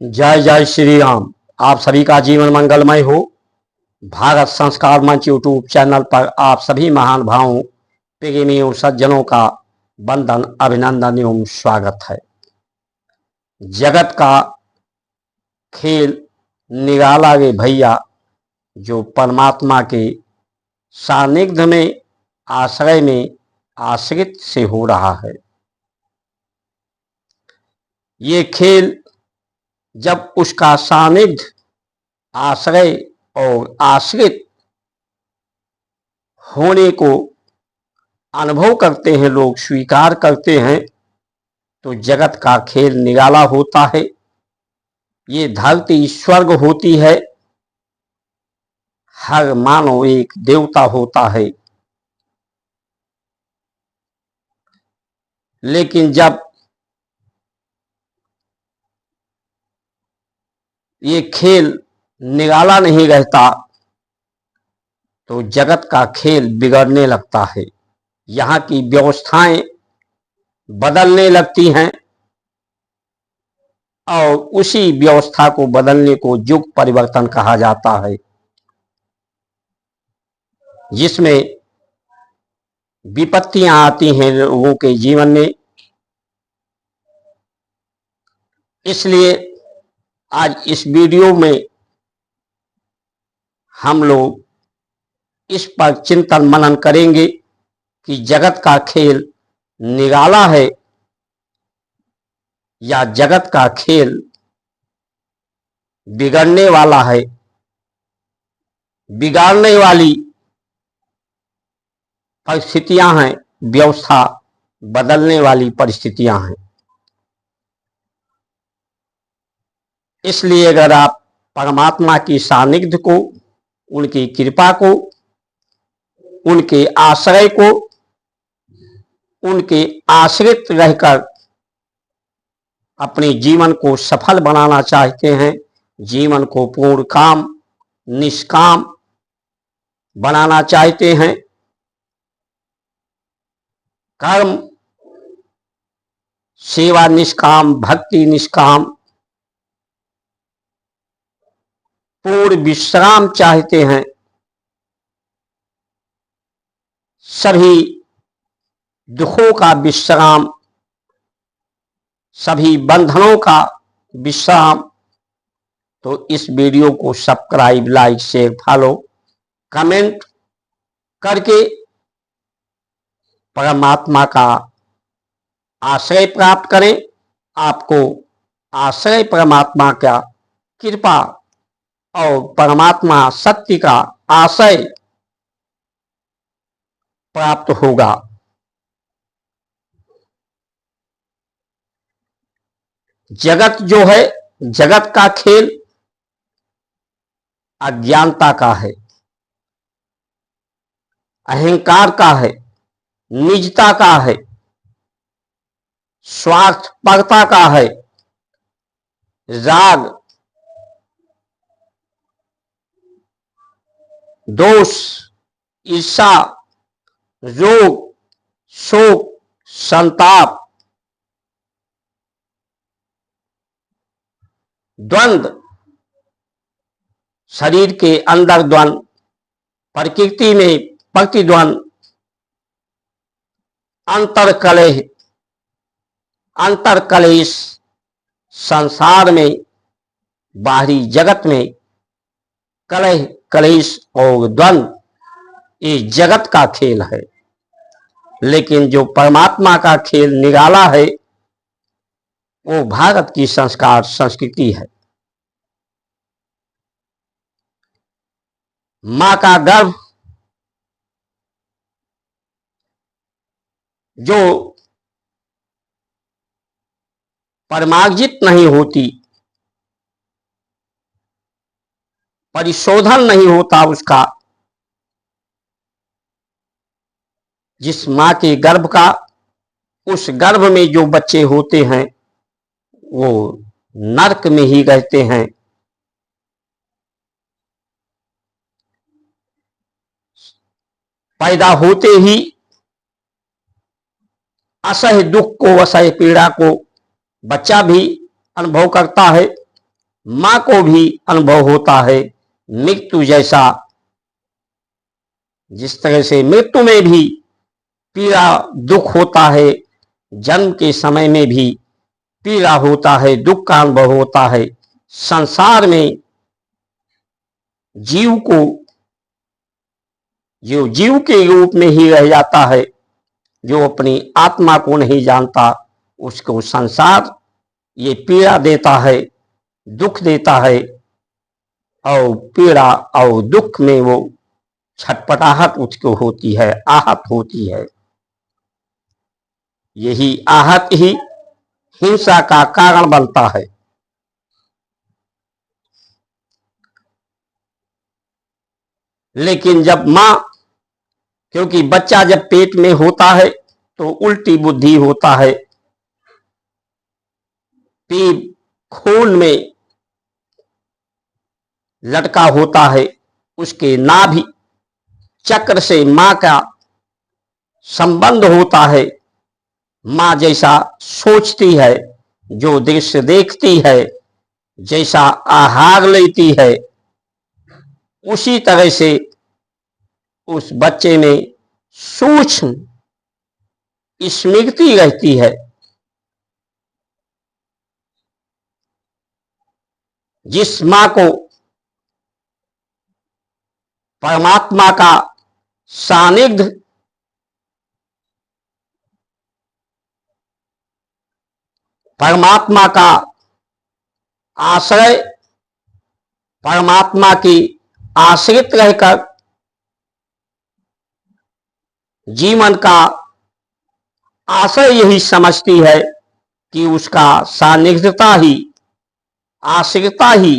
जय जय श्री राम। आप सभी का जीवन मंगलमय हो। भारत संस्कार मंच यूट्यूब चैनल पर आप सभी महान भावों, प्रेमियों, सज्जनों का वंदन, अभिनंदन एवं स्वागत है। जगत का खेल निराला रे भैया, जो परमात्मा के सानिध्य में, आश्रय में, आश्रित से हो रहा है। ये खेल जब उसका सानिध्य, आश्रय और आश्रित होने को अनुभव करते हैं, लोग स्वीकार करते हैं, तो जगत का खेल निराला होता है। ये धरती स्वर्ग होती है, हर मानव एक देवता होता है। लेकिन जब ये खेल निराला नहीं रहता तो जगत का खेल बिगड़ने लगता है। यहाँ की व्यवस्थाएं बदलने लगती हैं और उसी व्यवस्था को बदलने को युग परिवर्तन कहा जाता है, जिसमें विपत्तियां आती हैं लोगों के जीवन में। इसलिए आज इस वीडियो में हम लोग इस पर चिंतन मनन करेंगे कि जगत का खेल निराला है या जगत का खेल बिगड़ने वाला है, बिगाड़ने वाली परिस्थितियां हैं, व्यवस्था बदलने वाली परिस्थितियां हैं। इसलिए अगर आप परमात्मा की सानिध्य को, उनकी कृपा को, उनके आश्रय को, उनके आश्रित रहकर अपने जीवन को सफल बनाना चाहते हैं, जीवन को पूर्ण काम निष्काम बनाना चाहते हैं, कर्म सेवा निष्काम, भक्ति निष्काम, पूर्ण विश्राम चाहते हैं, सभी दुखों का विश्राम, सभी बंधनों का विश्राम, तो इस वीडियो को subscribe, like, share, follow, comment करके परमात्मा का आश्रय प्राप्त करें। आपको आश्रय परमात्मा का कृपा और परमात्मा सत्य का आश्रय प्राप्त होगा। जगत जो है, जगत का खेल अज्ञानता का है, अहंकार का है, निजता का है, स्वार्थपरता का है, राग, दोष, ईर्षा, रोग, शोक, संताप, द्वंद्व, शरीर के अंदर द्वंद्व, प्रकृति में प्रतिद्वंद, अंतर कलह, अंतर कलेश, संसार में, बाहरी जगत में कलह, कलेश और द्वंद्व, ये जगत का खेल है। लेकिन जो परमात्मा का खेल निराला है, वो भारत की संस्कार संस्कृति है। मां का गर्भ जो परमार्जित नहीं होती, परिशोधन नहीं होता उसका, जिस मां के गर्भ का, उस गर्भ में जो बच्चे होते हैं वो नरक में ही रहते हैं। पैदा होते ही असह्य दुख को, असह्य पीड़ा को बच्चा भी अनुभव करता है। मां को भी अनुभव होता है मृत्यु जैसा। जिस तरह से मृत्यु में भी पीड़ा दुख होता है, जन्म के समय में भी पीड़ा होता है, दुख का अनुभव होता है। संसार में जीव को जो जीव के रूप में ही रह जाता है, जो अपनी आत्मा को नहीं जानता, उसको संसार ये पीड़ा देता है, दुख देता है, और पीड़ा और दुख में वो छटपटाहट उसको होती है, आहत होती है। यही आहत ही हिंसा का कारण बनता है। लेकिन जब मां, क्योंकि बच्चा जब पेट में होता है तो उल्टी बुद्धि होता है, पीप खून में लटका होता है, उसके नाभि चक्र से मां का संबंध होता है। मां जैसा सोचती है, जो दृश्य देखती है, जैसा आहार लेती है, उसी तरह से उस बच्चे में सूक्ष्म स्मृति रहती है। जिस मां को परमात्मा का सानिध्य, परमात्मा का आश्रय, परमात्मा की आश्रित रहकर जीवन का आशय यही समझती है कि उसका सानिध्यता ही, आश्रितता ही,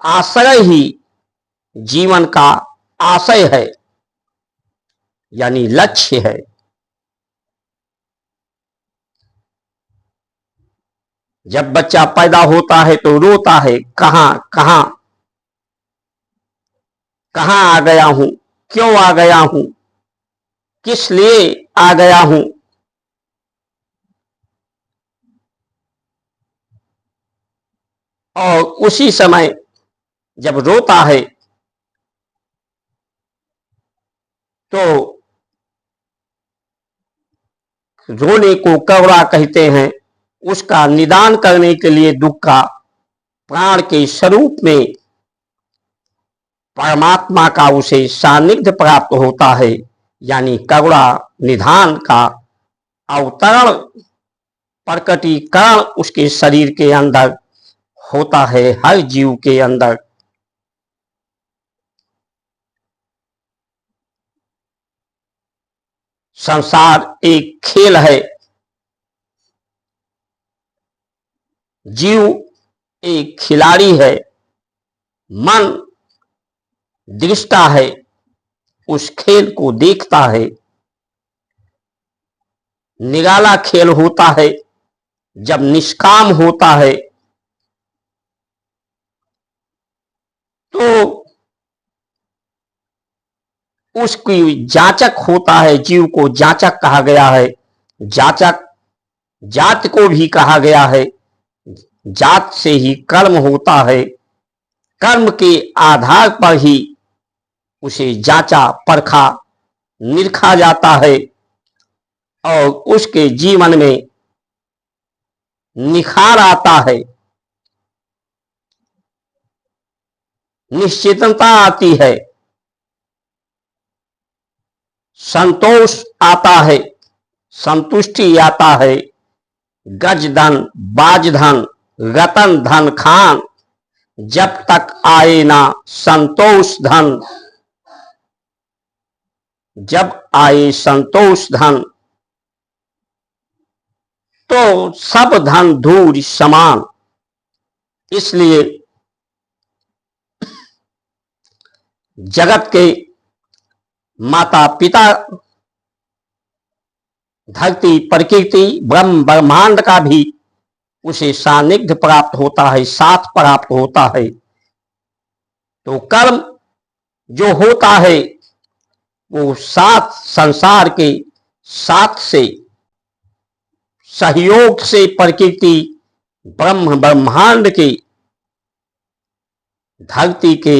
आश्रय ही जीवन का आशय है, यानी लक्ष्य है। जब बच्चा पैदा होता है तो रोता है, कहां कहां कहां आ गया हूं, क्यों आ गया हूं, किस लिए आ गया हूं। और उसी समय जब रोता है तो रोने को कवरा कहते हैं। उसका निदान करने के लिए दुख का प्राण के स्वरूप में परमात्मा का उसे सानिध्य प्राप्त होता है, यानी करुणा निधान का अवतरण, प्रकटीकरण उसके शरीर के अंदर होता है, हर जीव के अंदर। संसार एक खेल है, जीव एक खिलाड़ी है, मन दृष्टा है, उस खेल को देखता है। निराला खेल होता है जब निष्काम होता है, तो उसकी जाचक होता है। जीव को जाचक कहा गया है। जाचक जात को भी कहा गया है। जात से ही कर्म होता है, कर्म के आधार पर ही उसे जांचा परखा निरखा जाता है और उसके जीवन में निखार आता है, निश्चितता आती है, संतोष आता है, संतुष्टि आता है। गज धन, बाज धन, रतन धन खान, जब तक आए ना संतोष धन, जब आए संतोष धन तो सब धन धूल समान। इसलिए जगत के माता पिता, धरती प्रकृति ब्रह्म ब्रह्मांड का भी उसे सानिध्य प्राप्त होता है, साथ प्राप्त होता है। तो कर्म जो होता है वो साथ, संसार के साथ से, सहयोग से, प्रकृति ब्रह्म ब्रह्मांड के धरती के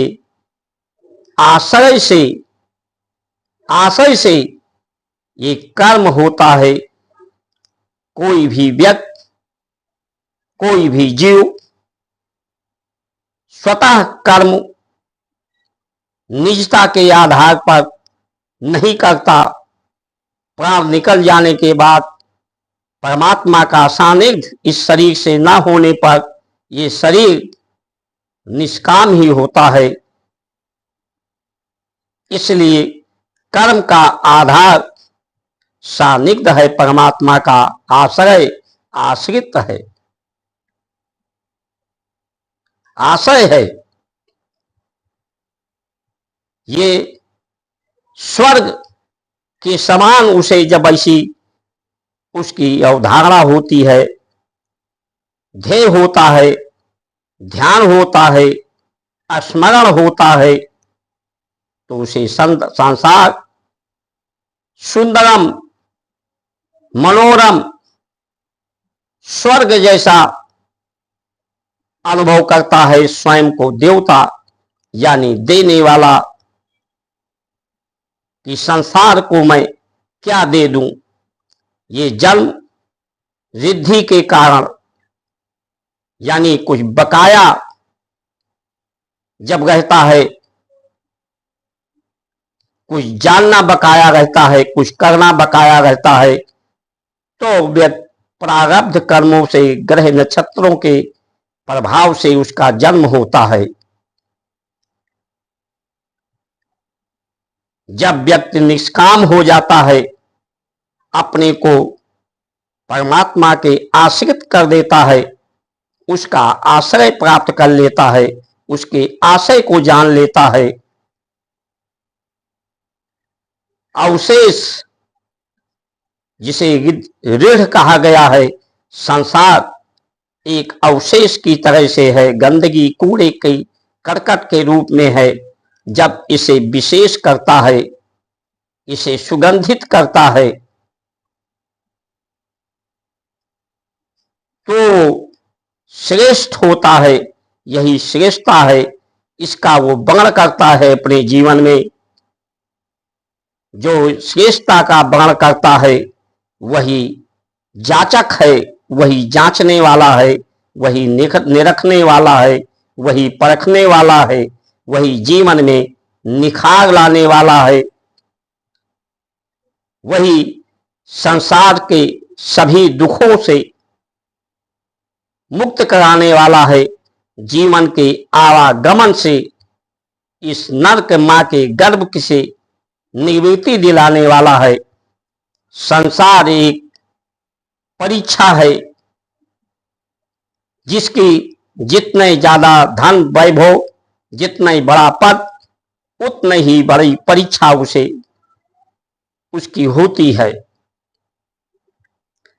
आशय से ये कर्म होता है। कोई भी व्यक्ति, कोई भी जीव स्वतः कर्म निजता के आधार पर नहीं करता। प्राण निकल जाने के बाद परमात्मा का सानिध्य इस शरीर से न होने पर ये शरीर निष्काम ही होता है। इसलिए कर्म का आधार सानिध्य है, परमात्मा का आश्रय आश्रित है, आशय है। ये स्वर्ग के समान उसे जब ऐसी उसकी अवधारणा होती है, ध्येय होता है, ध्यान होता है, स्मरण होता है, तो उसे संसार सुंदरम मनोरम स्वर्ग जैसा अनुभव करता है। स्वयं को देवता यानी देने वाला, कि संसार को मैं क्या दे दूं। ये जन्म रिद्धि के कारण यानी कुछ बकाया जब रहता है, कुछ जानना बकाया रहता है, कुछ करना बकाया रहता है, तो व्यक्ति प्रारब्ध कर्मों से, ग्रह नक्षत्रों के प्रभाव से उसका जन्म होता है। जब व्यक्ति निष्काम हो जाता है, अपने को परमात्मा के आश्रित कर देता है, उसका आश्रय प्राप्त कर लेता है, उसके आशय को जान लेता है, अवशेष जिसे ऋढ़ कहा गया है, संसार एक अवशेष की तरह से है, गंदगी कूड़े की करकट के रूप में है। जब इसे विशेष करता है, इसे सुगंधित करता है, तो श्रेष्ठ होता है। यही श्रेष्ठता है, इसका वो वर्णन करता है अपने जीवन में। जो श्रेष्ठता का वर्णन करता है वही जाचक है, वही जांचने वाला है, वही निरखने वाला है, वही परखने वाला है, वही जीवन में निखार लाने वाला है, वही संसार के सभी दुखों से मुक्त कराने वाला है, जीवन के आवागमन से इस नरक मां के गर्भ से निवृत्ति दिलाने वाला है। संसार एक परीक्षा है, जिसकी जितने ज्यादा धन वैभव, जितना ही बड़ा पद, उतनी ही बड़ी परीक्षा उसे उसकी होती है।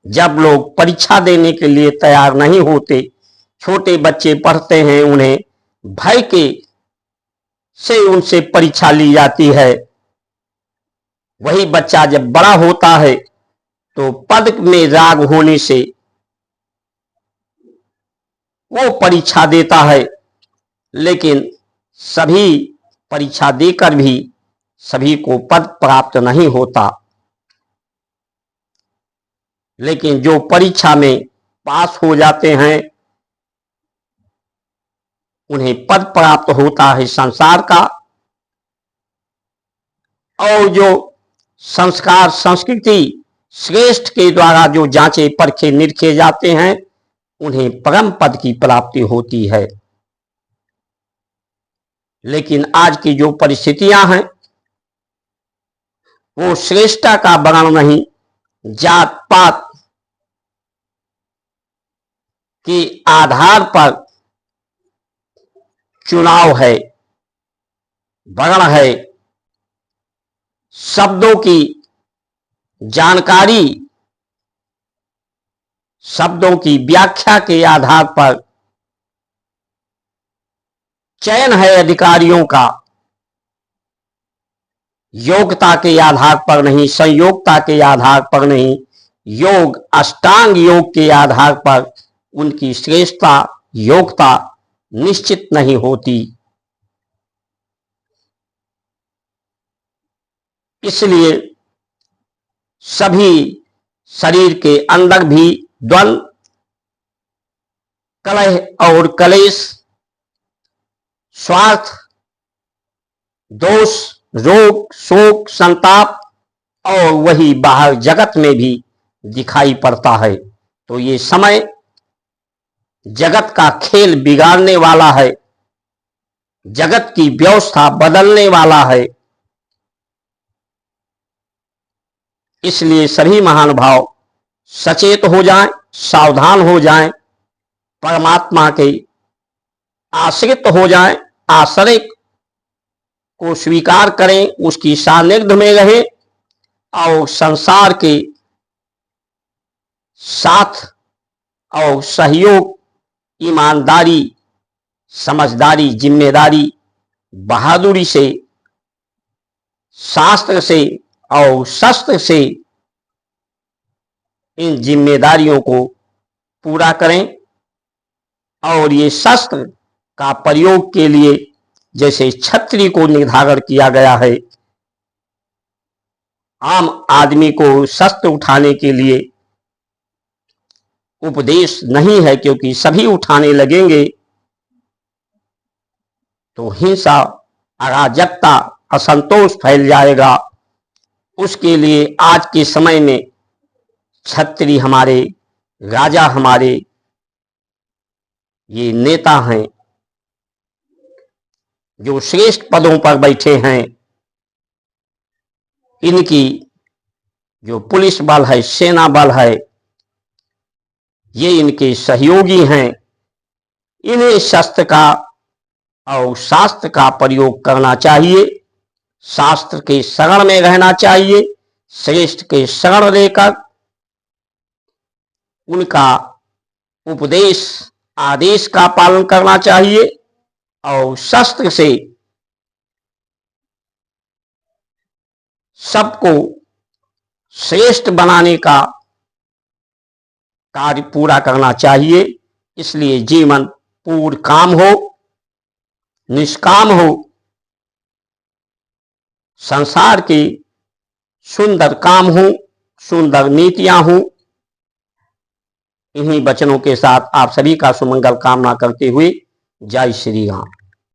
जब लोग परीक्षा देने के लिए तैयार नहीं होते, छोटे बच्चे पढ़ते हैं, उन्हें भय के से उनसे परीक्षा ली जाती है। वही बच्चा जब बड़ा होता है तो पद में राग होने से वो परीक्षा देता है, लेकिन सभी परीक्षा देकर भी सभी को पद प्राप्त नहीं होता। लेकिन जो परीक्षा में पास हो जाते हैं उन्हें पद प्राप्त होता है संसार का। और जो संस्कार संस्कृति श्रेष्ठ के द्वारा जो जांचे परखे निरखे जाते हैं उन्हें परम पद की प्राप्ति होती है। लेकिन आज की जो परिस्थितियां हैं वो श्रेष्ठता का वर्णन नहीं, जात पात के आधार पर चुनाव है, वर्ण है, शब्दों की जानकारी, शब्दों की व्याख्या के आधार पर चयन है अधिकारियों का, योग्यता के आधार पर नहीं, संयोगता के आधार पर नहीं, योग अष्टांग योग के आधार पर उनकी श्रेष्ठता योग्यता निश्चित नहीं होती। इसलिए सभी शरीर के अंदर भी द्वंद्व, कलह और कलेश, स्वार्थ, दोष, रोग, शोक, संताप और वही बाहर जगत में भी दिखाई पड़ता है। तो ये समय जगत का खेल बिगाड़ने वाला है, जगत की व्यवस्था बदलने वाला है। इसलिए सभी महानुभाव सचेत हो जाएं, सावधान हो जाएं, परमात्मा के आश्रित हो जाएं, आश्रय को स्वीकार करें, उसकी सानिध्य में रहें और संसार के साथ और सहयोग, ईमानदारी, समझदारी, जिम्मेदारी, बहादुरी से, शास्त्र से और शस्त्र से इन जिम्मेदारियों को पूरा करें। और ये शस्त्र का प्रयोग के लिए जैसे छतरी को निर्धारण किया गया है, आम आदमी को शस्त्र उठाने के लिए उपदेश नहीं है, क्योंकि सभी उठाने लगेंगे तो हिंसा, अराजकता, असंतोष फैल जाएगा। उसके लिए आज के समय में छत्री हमारे, राजा हमारे, ये नेता हैं जो श्रेष्ठ पदों पर बैठे हैं, इनकी जो पुलिस बल है, सेना बल है, ये इनके सहयोगी हैं। इन्हें शस्त्र का और शास्त्र का प्रयोग करना चाहिए, शास्त्र के शरण में रहना चाहिए, श्रेष्ठ के शरण लेकर उनका उपदेश, आदेश का पालन करना चाहिए और शस्त्र से सबको श्रेष्ठ बनाने का कार्य पूरा करना चाहिए। इसलिए जीवन पूर्ण काम हो, निष्काम हो, संसार के सुंदर काम हो, सुंदर नीतियां हो। इन्हीं वचनों के साथ आप सभी का सुमंगल कामना करते हुए जय श्री राम।